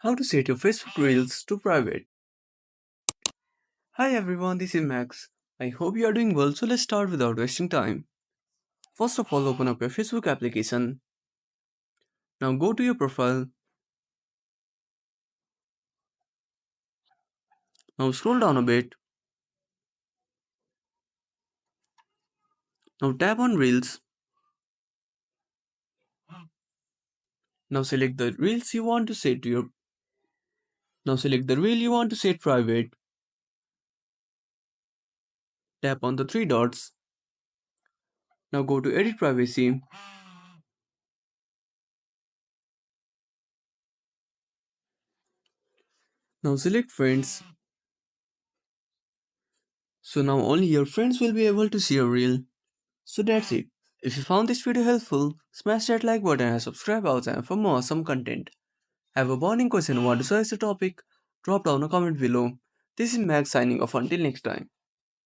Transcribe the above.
How to set your Facebook Reels to private. Hi everyone, this is Max. I hope you are doing well, so let's start without wasting time. First of all, open up your Facebook application. Now go to your profile. Now scroll down a bit. Now tap on Reels. Now select the Reels you want to set to your Now select the reel you want to set private. Tap on the three dots. Now go to Edit Privacy. Now select Friends. So now only your friends will be able to see your reel. So that's it. If you found this video helpful, smash that like button and subscribe our channel for more awesome content. Have a burning question or want to suggest a topic? Drop down a comment below. This is Max signing off until next time.